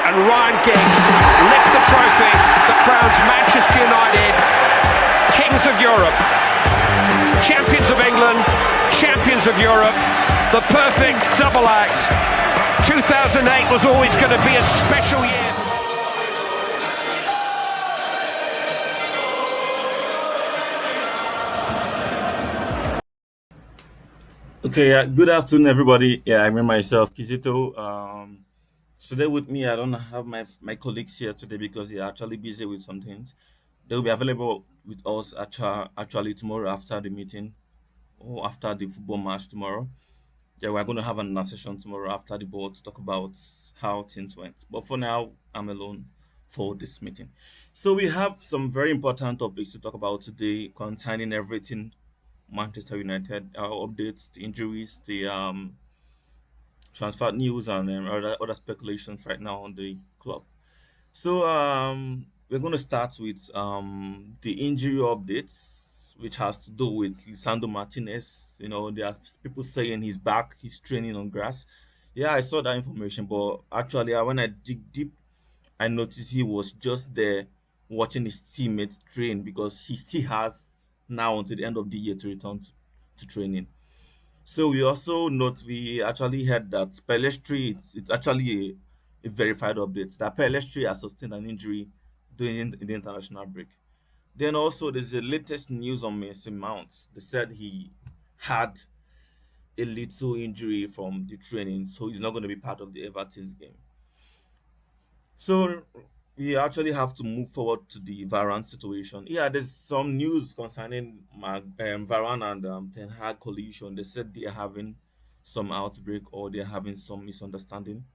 and Ryan Giggs lift the trophy that crowns Manchester United kings of Europe, champions of England, champions of Europe, the perfect double act. 2008 was always going to be a special year. Okay, good afternoon, everybody. Yeah, I remember myself, Kizito. Today with me, I don't have my colleagues here today because they are actually busy with some things. They will be available with us actually tomorrow after the meeting or after the football match tomorrow. Yeah, we're going to have another session tomorrow after the board to talk about how things went. But for now, I'm alone for this meeting. So we have some very important topics to talk about today concerning everything Manchester United, updates, the injuries, the transfer news, and other speculations right now on the club. So we're going to start with the injury updates, which has to do with Lisandro Martinez. You know, there are people saying he's back, he's training on grass. Yeah, I saw that information, but actually, when I dig deep, I noticed he was just there watching his teammates train because he still has now until the end of the year to return to training. So we also note we actually heard that Pelestri, it's actually a verified update that Pelestri has sustained an injury during the international break. Then also there's the latest news on Mason Mount. They said he had a little injury from the training, so he's not going to be part of the Everton's game. So we actually have to move forward to the Varane situation. Yeah, there's some news concerning Varane and Ten Hag collision. They said they are having some outbreak or they're having some misunderstanding.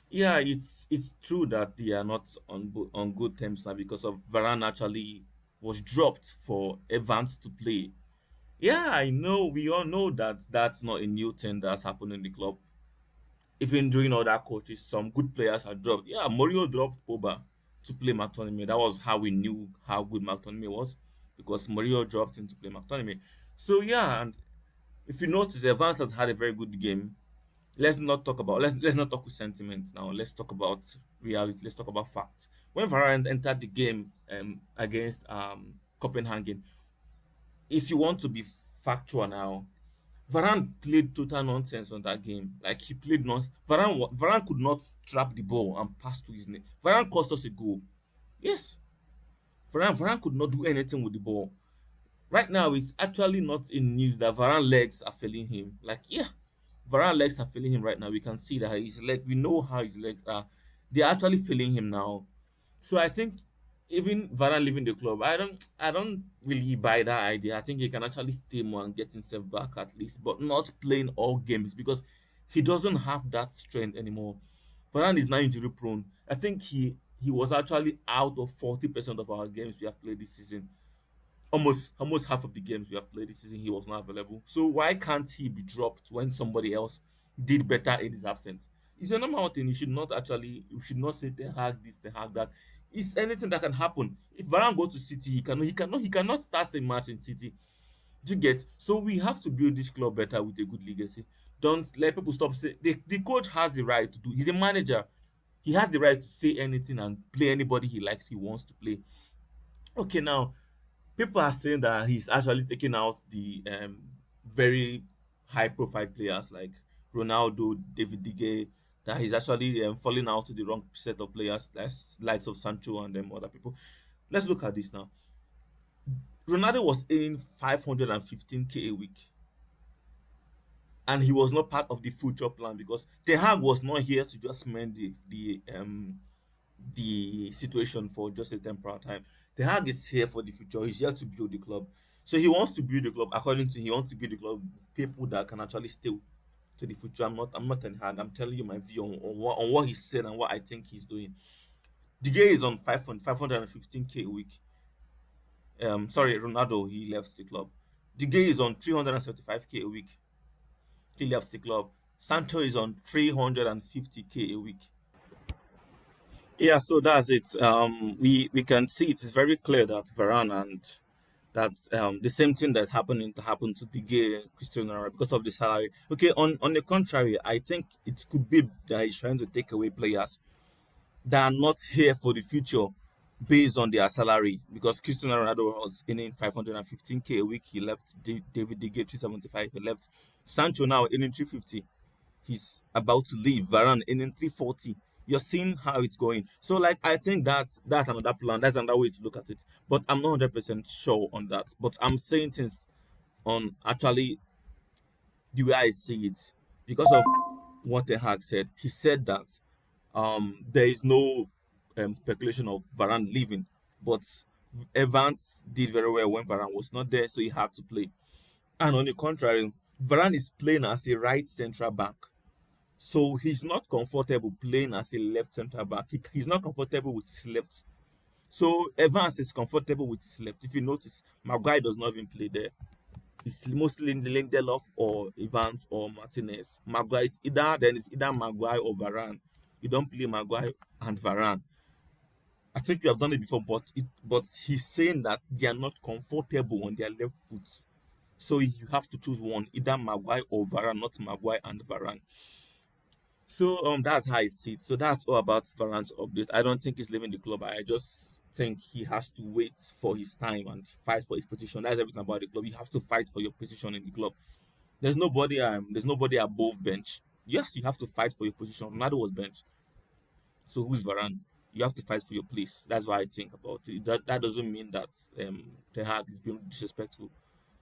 Yeah, it's true that they are not on good terms now because of Varane actually was dropped for Evans to play. Yeah, I know. We all know that that's not a new thing that's happened in the club. Even during other coaches, some good players are dropped. Yeah, Mourinho dropped Pogba to play McTominay. That was how we knew how good McTominay was because Mourinho dropped him to play McTominay. So yeah, and if you notice, Evans has had a very good game. Let's not talk with sentiment now. Let's talk about reality. Let's talk about facts. When Varane entered the game against Copenhagen, if you want to be factual now, Varane played total nonsense on that game. Like he played not Varane could not trap the ball and pass to his net. Varane cost us a goal. Yes, Varane could not do anything with the ball. Right now, it's actually not in news that Varane legs are failing him. Like yeah, Varane legs are failing him right now. We can see that his leg. We know how his legs are. They're actually failing him now. So I think even Varane leaving the club, I don't really buy that idea. I think he can actually stay more and get himself back at least, but not playing all games because he doesn't have that strength anymore. Varane is now injury prone. I think he was actually out of 40% of our games we have played this season. Almost half of the games we have played this season, he was not available. So why can't he be dropped when somebody else did better in his absence? It's a normal thing. You should not say Ten Hag this, Ten Hag that. It's anything that can happen. If Varane goes to City, he cannot start a match in City. Do you get? So we have to build this club better with a good legacy. Don't let people stop saying the coach has the right to do. He's a manager. He has the right to say anything and play anybody he likes. He wants to play. Okay, now people are saying that he's actually taking out the very high profile players like Ronaldo, David De Gea, that he's actually falling out to the wrong set of players, that's likes of Sancho and them other people. Let's look at this now. Ronaldo was earning 515K a week, and he was not part of the future plan because Ten Hag was not here to just mend the situation for just a temporary time. The Hag is here for the future. He's here to build the club. So he wants to build the club according to he wants to build the club people that can actually stay to the future. I'm not Ten Hag. I'm telling you my view on what he said and what I think he's doing. The guy is on 515K a week. Sorry, Ronaldo, he left the club. The guy is on 375K a week. He left the club. Sancho is on 350K a week. Yeah, so that's it. We can see it is very clear that Varane and that the same thing that's happening to happen to Digue Cristiano Ronaldo because of the salary. Okay, on the contrary, I think it could be that he's trying to take away players that are not here for the future based on their salary, because Cristiano Ronaldo was earning 515k a week. He left. David De Gea 375. He left. Sancho now earning 350. He's about to leave. Varane earning 340. You're seeing how it's going. So like I think that's another plan. That's another way to look at it. But I'm not 100% sure on that. But I'm saying things on actually the way I see it because of what Ten Hag said. He said that there is no speculation of Varane leaving, but Evans did very well when Varane was not there, so he had to play. And on the contrary, Varane is playing as a right central back, so he's not comfortable playing as a left central back. He's not comfortable with his left. So Evans is comfortable with his left. If you notice, Maguire does not even play there. It's mostly Lindelof or Evans or Martinez. Maguire, it's either Maguire or Varane. You don't play Maguire and Varane. I think we have done it before, but he's saying that they are not comfortable on their left foot. So you have to choose one, either Maguire or Varane, not Maguire and Varane. So that's how I see it. So that's all about Varane's update. I don't think he's leaving the club. I just think he has to wait for his time and fight for his position. That's everything about the club. You have to fight for your position in the club. There's nobody above bench. Yes, you have to fight for your position. Ronaldo was bench. So who's Varane? You have to fight for your place. That's what I think about it. That doesn't mean that Ten Hag is being disrespectful.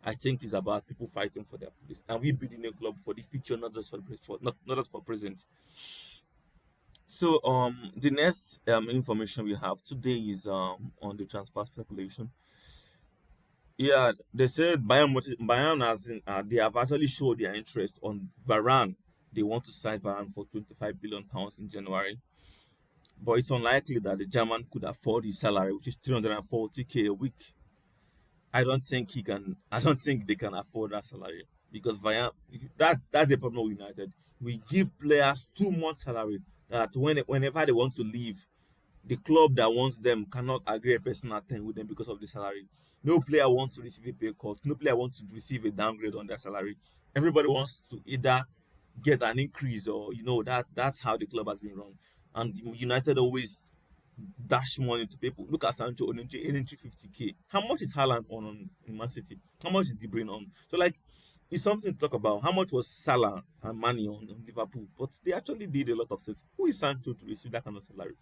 I think it's about people fighting for their place, and we building a club for the future, not just not just for present. So the next information we have today is on the transfer speculation. Yeah, they said Bayern they have actually showed their interest on Varane. They want to sign Varane for 25 billion pounds in January, but it's unlikely that the German could afford his salary, which is 340k a week. I don't think he can. I don't think they can afford that salary because that's the problem with United. We give players too much salary that whenever they want to leave, the club that wants them cannot agree a personal term with them because of the salary. No player wants to receive a pay cut. No player wants to receive a downgrade on their salary. Everybody wants to either get an increase or that's how the club has been run. And United always dash money to people. Look at Sancho on 350k. How much is Haaland on in Man City? How much is De Bruyne on? So like it's something to talk about. How much was Salah and Mane on Liverpool? But they actually did a lot of things. Who is Sancho to receive that kind of salary?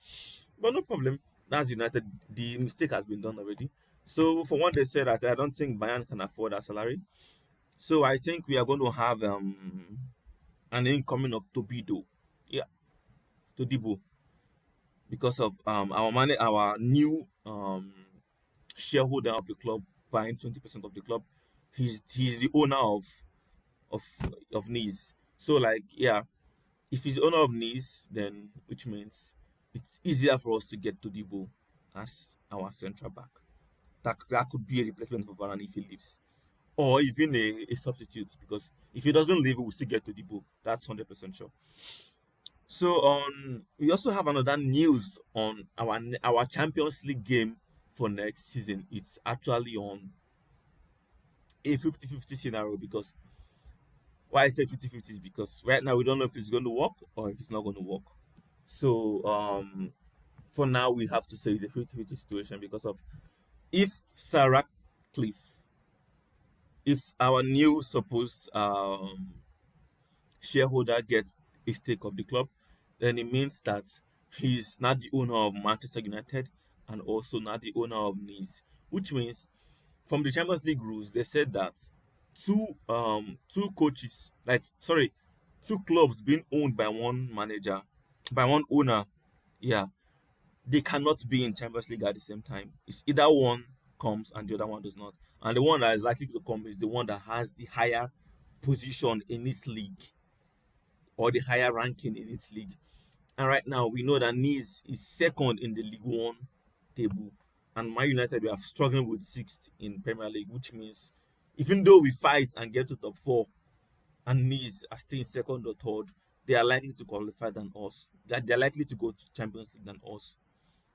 But no problem. That's United. The mistake has been done already. So for one, they said that I don't think Bayern can afford that salary. So I think we are going to have an incoming of Tobido. Yeah, Todibo. Because of our new shareholder of the club buying 20% of the club. He's the owner of of Nice. So like yeah, if he's the owner of Nice, then which means it's easier for us to get to Debo as our central back. That could be a replacement for Varane if he leaves, or even a substitute. Because if he doesn't leave, we'll still get to Debo. That's 100% sure. So we also have another news on our Champions League game for next season. It's actually on a 50-50 scenario because why I say 50-50 is because right now we don't know if it's going to work or if it's not going to work. So for now we have to say the 50-50 situation because of if Sarah Cliff, if our new supposed shareholder gets a stake of the club, then it means that he's not the owner of Manchester United and also not the owner of Nice. Which means from the Champions League rules, they said that two coaches, like sorry, two clubs being owned by one manager, by one owner, yeah, they cannot be in Champions League at the same time. It's either one comes and the other one does not. And the one that is likely to come is the one that has the higher position in its league or the higher ranking in its league. And right now, we know that Nice is second in the League One table, and Man United we are struggling with sixth in Premier League, which means even though we fight and get to top four, and Nice are still in second or third, they are likely to qualify than us. They're likely to go to Champions League than us.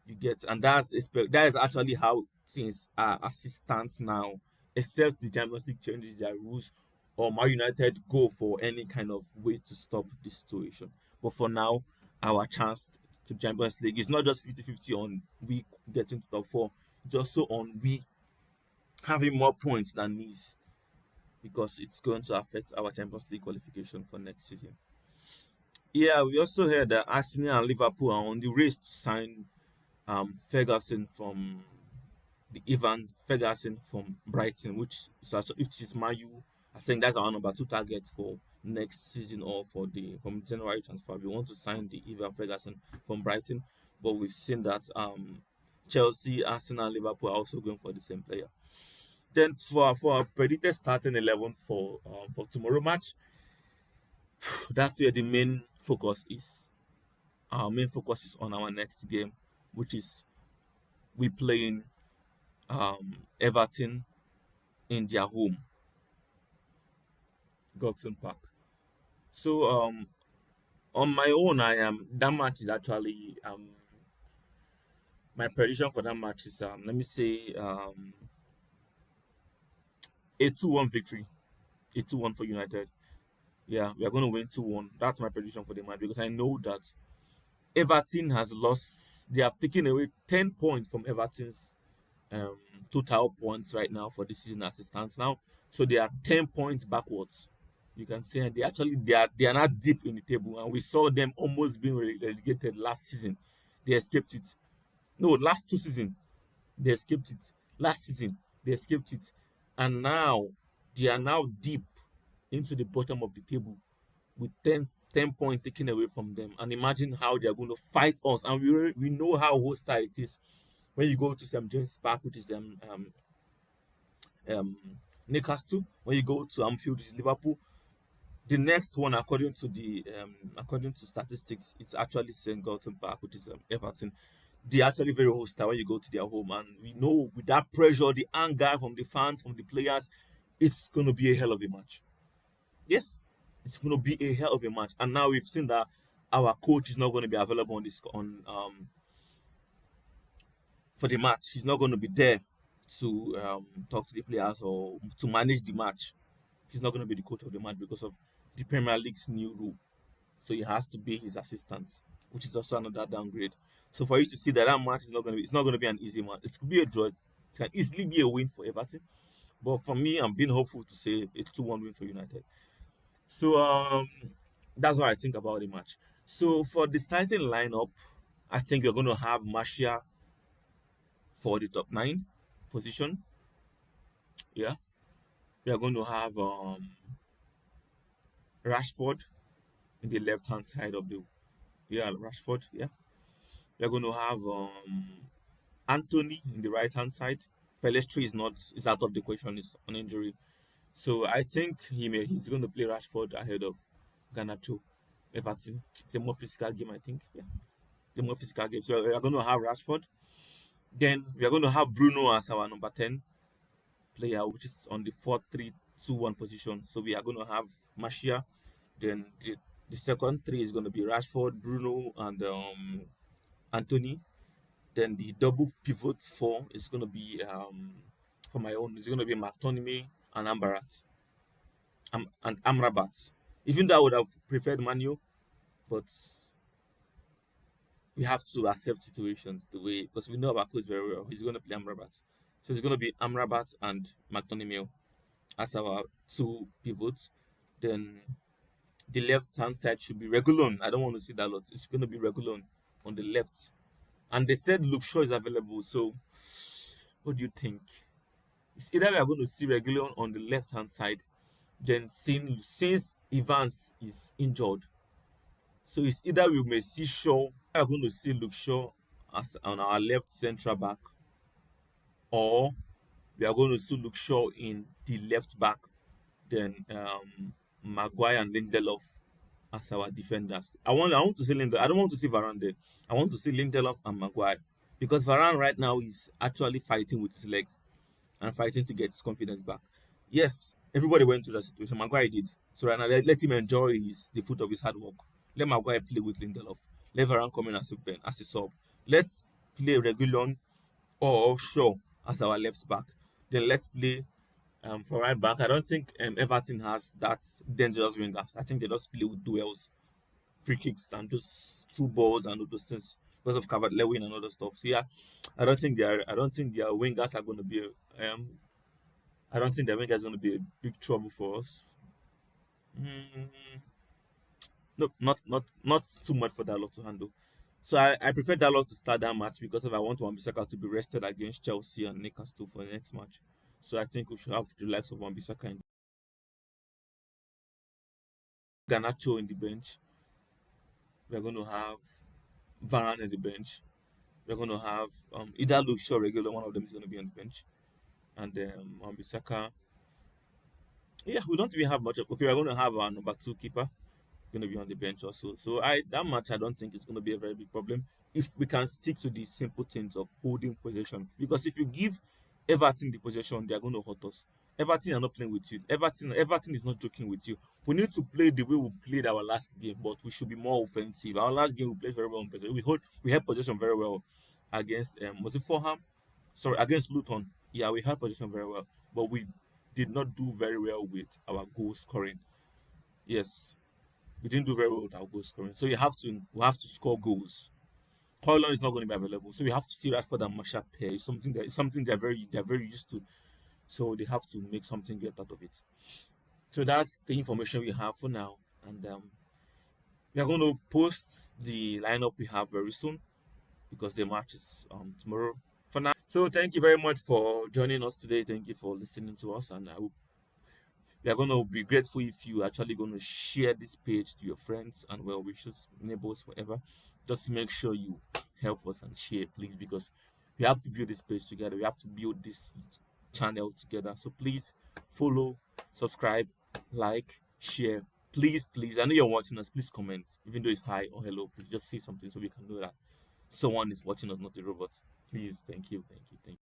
You get, and that is actually how things are as it stands now. Except the Champions League changes their rules, or Man United go for any kind of way to stop this situation. But for now, our chance to Champions League. It's not just 50-50 on we getting to top four. It's also on we having more points than Nice, because it's going to affect our Champions League qualification for next season. Yeah, we also heard that Arsenal and Liverpool are on the race to sign Ferguson from the Ivan Ferguson from Brighton, which is also, if it's Mayu, I think that's our number two target for next season, or for the from January transfer. We want to sign the Ivan Ferguson from Brighton, but we've seen that Chelsea, Arsenal, Liverpool are also going for the same player. Then for our predicted starting 11 for tomorrow match, that's where the main focus is. Our main focus is on our next game, which is we playing Everton in their home, Goodson Park. So on my own, that match is actually my prediction for that match is let me say a 2-1 victory, a 2-1 for United. Yeah, we are going to win 2-1. That's my prediction for the match, because I know that Everton has lost. They have taken away 10 points from Everton's um, total points right now for the season as it stands now. So they are 10 points backwards. You can see, and they are not deep in the table, and we saw them almost being relegated last season. They escaped it. No, last two seasons they escaped it. Last season they escaped it, and now they are now deep into the bottom of the table with 10 points taken away from them. And imagine how they are going to fight us. And we know how hostile it is when you go to St. James Park, which is um, Newcastle. When you go to Anfield, which is Liverpool. The next one, according to statistics, it's actually St. Galton Park, which is Everton. They're actually very hostile when you go to their home, and we know with that pressure, the anger from the fans, from the players, it's going to be a hell of a match. Yes, it's going to be a hell of a match. And now we've seen that our coach is not going to be available for the match. He's not going to be there to talk to the players or to manage the match. He's not going to be the coach of the match because of the Premier League's new rule. So he has to be his assistant, which is also another downgrade. So for you to see that match is not going to be, it's not going to be an easy match. It could be a draw. It can easily be a win for Everton. But for me, I'm being hopeful to say a 2-1 win for United. So that's what I think about the match. So for the starting lineup, I think we're going to have Martial for the top 9 position. Yeah. We are going to have Rashford in the left hand side of the Rashford. Yeah. We are going to have Anthony in the right hand side. Pelestri is out of the question. It's on injury. So I think he's going to play Rashford ahead of Garnacho. Everton. It's a more physical game, I think. Yeah, the more physical game. So we are going to have Rashford. Then we are going to have Bruno as our number 10 player, which is on the 4-3-2-1 position. So we are going to have Martial. Then the second three is going to be Rashford, Bruno, and Anthony. Then the double pivot 4 is going to be for my own. It's going to be McTominay and and Amrabat. Even though I would have preferred Manu, but we have to accept situations the way, because we know about coach very well. He's going to play Amrabat, so it's going to be Amrabat and McTominay as our 2 pivots. Then the left hand side should be Regulon. I don't want to see that lot. It's going to be Regulon on the left, and they said Luke Shaw is available. So what do you think? It's either we are going to see Regulon on the left hand side, then since Evans is injured, so it's either we may see Shaw, we are going to see Luke Shaw as on our left central back, or we are going to see Luke Shaw in the left back, then Maguire and Lindelof as our defenders. I want to see Lindelof. I don't want to see Varane there. I want to see Lindelof and Maguire, because Varane right now is actually fighting with his legs and fighting to get his confidence back. Yes, everybody went through that situation. Maguire did. So right now, let him enjoy the fruit of his hard work. Let Maguire play with Lindelof. Let Varane come in as a sub. Let's play Regulon or Shaw as our left back. Then let's play for right back. I don't think Everton has that dangerous wingers. I think they just play with duels free kicks and just through balls and all those things because of Calvert Lewin and other stuff. So yeah, I don't think their wingers are going to be I don't think their wingers are going to be a big trouble for us. Mm, no, not too much for Dalot to handle. So I prefer Dalot to start that match because if I want Wan-Bissaka to be rested against Chelsea and Newcastle for the next match. So I think we should have the likes of Wan-Bissaka and Garnacho in the bench. We're going to have Varane in the bench. We're going to have either Luke Shaw or regular, one of them is going to be on the bench. And Wan-Bissaka. Yeah, we don't even have much. Okay, we're going to have our number two keeper going to be on the bench also. So I that match I don't think it's going to be a very big problem if we can stick to the simple things of holding possession. Because if you give Everton the possession, they are going to hurt us. Everton are not playing with you. Everton is not joking with you. We need to play the way we played our last game, but we should be more offensive. Our last game we played very well on possession. We held possession very well against was it Fulham? Sorry, against Luton. Yeah, we held possession very well, but we did not do very well with our goal scoring. Yes, we didn't do very well with our goal scoring. So we have to score goals. Hoyland is not going to be available, so we have to see Rashford and Marshall pair. It's something they're very used to. So they have to make something great out of it. So that's the information we have for now, and we are going to post the lineup we have very soon because the match is tomorrow. For now, so thank you very much for joining us today. Thank you for listening to us, and I hope we are going to be grateful if you actually going to share this page to your friends and well wishes, neighbors, whatever. Just make sure you help us and share, please, because we have to build this page together. We have to build this channel together. So please follow, subscribe, like, share. Please, please. I know you're watching us. Please comment, even though it's hi or hello. Please just say something so we can know that someone is watching us, not a robot. Please, thank you, thank you, thank you.